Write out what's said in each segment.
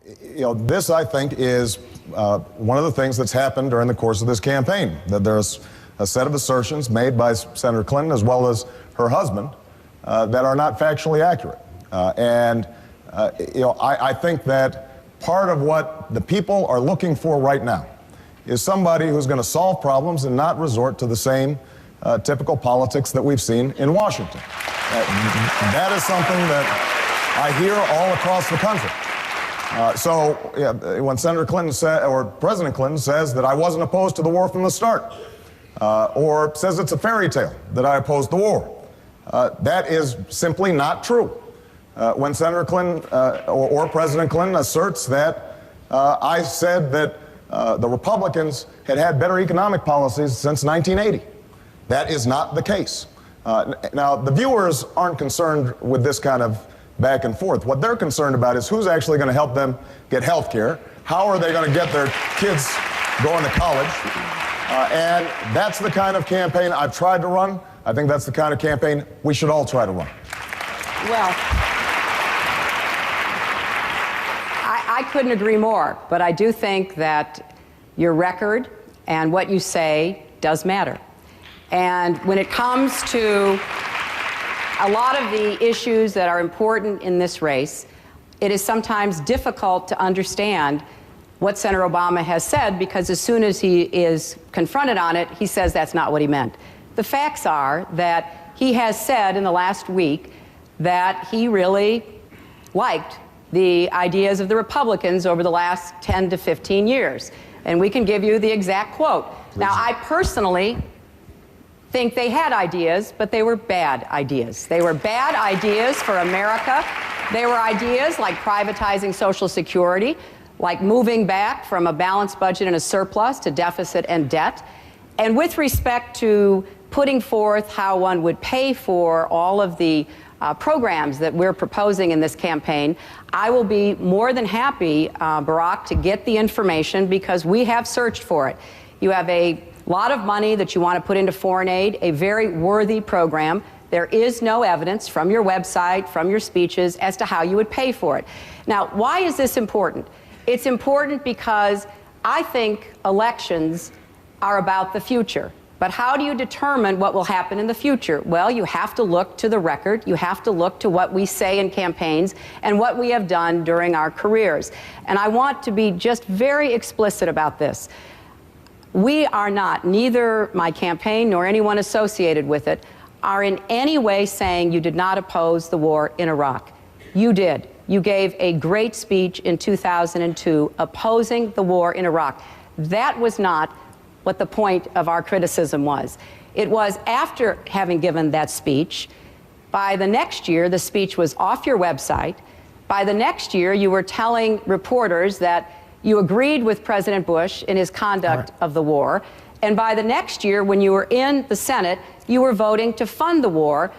This, I think, is one of the things that's happened during the course of this campaign, that there's a set of assertions made by Senator Clinton as well as her husband that are not factually accurate. I think that part of what the people are looking for right now is somebody who's going to solve problems and not resort to the same typical politics that we've seen in Washington. That is something that I hear all across the country. When Senator Clinton or President Clinton says that I wasn't opposed to the war from the start, or says it's a fairy tale that I opposed the war, that is simply not true. When Senator Clinton or President Clinton asserts that I said that the Republicans had better economic policies since 1980, that is not the case. Now, the viewers aren't concerned with this kind of back and forth. What they're concerned about is who's actually going to help them get health care, how are they going to get their kids going to college, and that's the kind of campaign I've tried to run. I think that's the kind of campaign we should all try to run. Well, I couldn't agree more, but I do think that your record and what you say does matter. And when it comes to a lot of the issues that are important in this race, it is sometimes difficult to understand what Senator Obama has said, because as soon as he is confronted on it, he says that's not what he meant. The facts are that he has said in the last week that he really liked the ideas of the Republicans over the last 10 to 15 years. And we can give you the exact quote. Now, I personally think they had ideas, but they were bad ideas. They were bad ideas for America. They were ideas like privatizing Social Security, like moving back from a balanced budget and a surplus to deficit and debt. And with respect to putting forth how one would pay for all of the programs that we're proposing in this campaign, I will be more than happy, Barack, to get the information, because we have searched for it. You have a lot of money that you want to put into foreign aid, a very worthy program. There is no evidence from your website, from your speeches, as to how you would pay for it. Now, why is this important? It's important because I think elections are about the future. But how do you determine what will happen in the future? Well, you have to look to the record. You have to look to what we say in campaigns and what we have done during our careers. And I want to be just very explicit about this. We are not, neither my campaign nor anyone associated with it, are in any way saying you did not oppose the war in Iraq. You did. You gave a great speech in 2002 opposing the war in Iraq. That was not what the point of our criticism was. It was after having given that speech, by the next year, the speech was off your website. By the next year, you were telling reporters that you agreed with President Bush in his conduct of the war. And by the next year, when you were in the Senate, you were voting to fund the war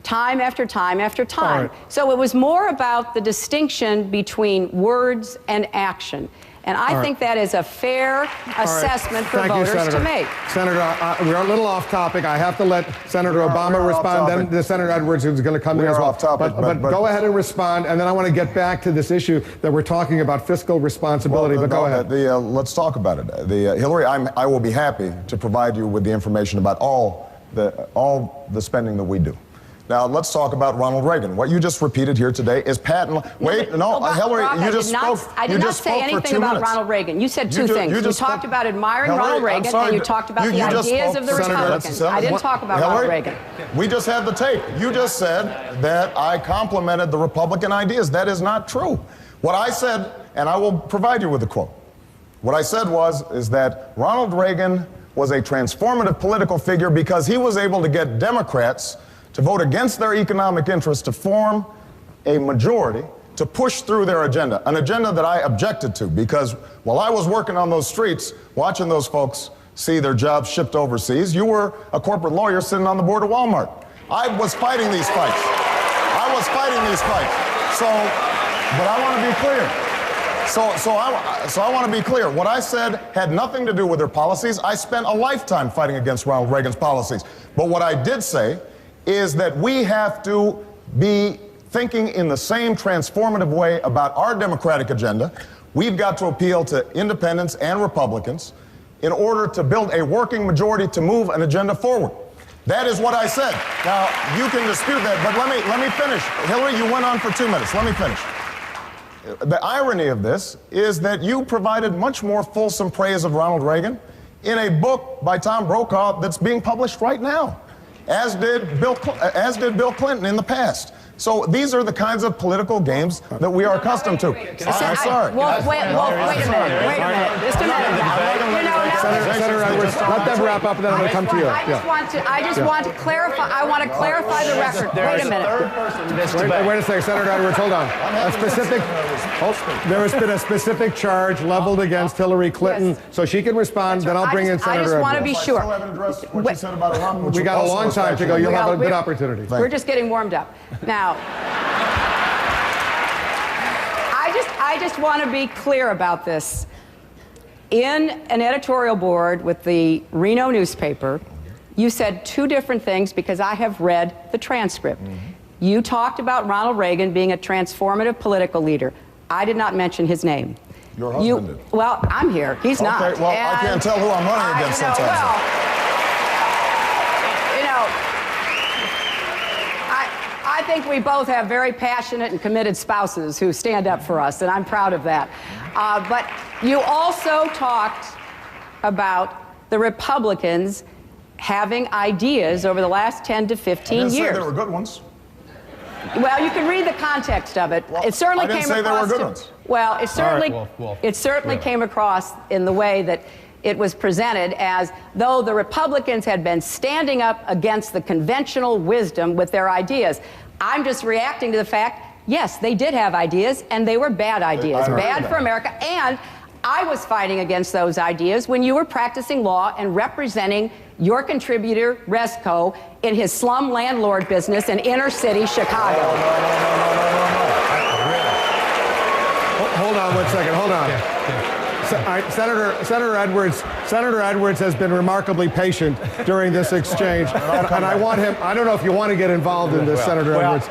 time after time after time. So it was more about the distinction between words and action. And I think that is a fair assessment for voters to make. Senator, we're a little off topic. I have to let Senator Obama respond, then Senator Edwards, who's going to come in as well. Off topic, but go ahead and respond, and then I want to get back to this issue that we're talking about, fiscal responsibility. But go ahead. Let's talk about it. Hillary, I will be happy to provide you with the information about all the spending that we do. Now, let's talk about Ronald Reagan. What you just repeated here today is patent. Wait, no, Hillary, you just spoke. I did not say anything about Ronald Reagan. You said two things. You talked about admiring Ronald Reagan, and you talked about the ideas of the Republicans. I didn't talk about Ronald Reagan. We just had the tape. You just said that I complimented the Republican ideas. That is not true. What I said, and I will provide you with a quote. What I said is that Ronald Reagan was a transformative political figure because he was able to get Democrats to vote against their economic interests, to form a majority, to push through their agenda, an agenda that I objected to, because while I was working on those streets, watching those folks see their jobs shipped overseas, you were a corporate lawyer sitting on the board of Walmart. I was fighting these fights. I was fighting these fights. But I want to be clear. So I want to be clear. What I said had nothing to do with their policies. I spent a lifetime fighting against Ronald Reagan's policies. But what I did say is that we have to be thinking in the same transformative way about our democratic agenda, we've got to appeal to independents and Republicans in order to build a working majority to move an agenda forward. That is what I said. Now, you can dispute that, but let me finish. Hillary, you went on for 2 minutes. Let me finish. The irony of this is that you provided much more fulsome praise of Ronald Reagan in a book by Tom Brokaw that's being published right now, as did Bill Clinton in the past. So these are the kinds of political games that we are accustomed to. I'm sorry. Well, wait a minute. Just a minute. Senator Edwards, let them wrap up, and then I'm going to come to you. I just want to clarify. I want to clarify the record. Wait a minute. Wait a second, Senator Edwards, hold on. There has been a specific charge leveled against Hillary Clinton, Yes. so she can respond. Then I'll bring in Senator Edwards. I just want to be sure. I still haven't addressed what you said about Iran, which We got a also long was time to go. factual. You'll have a good Well, opportunity. We're just getting warmed up. Now, I just want to be clear about this. In an editorial board with the Reno newspaper, you said two different things because I have read the transcript. You talked about Ronald Reagan being a transformative political leader. I did not mention his name. Your husband did. Well, I'm here. He's not. Okay, well, I can't tell who I'm running against sometimes. I think we both have very passionate and committed spouses who stand up for us, and I'm proud of that. But you also talked about the Republicans having ideas over the last 10 to 15 I didn't years. say they were good ones. Well, you can read the context of it. Well, it certainly I didn't came say they were across. good ones. Well, it certainly, well, it certainly came across in the way that it was presented as though the Republicans had been standing up against the conventional wisdom with their ideas. I'm just reacting to the fact, yes, they did have ideas, and they were bad ideas, bad for America. And I was fighting against those ideas when you were practicing law and representing your contributor, Resco, in his slum landlord business in inner city Chicago. Hold on 1 second. Hold on. All right, Senator Edwards has been remarkably patient during this exchange, and I want him. I don't know if you want to get involved in this, Senator Edwards.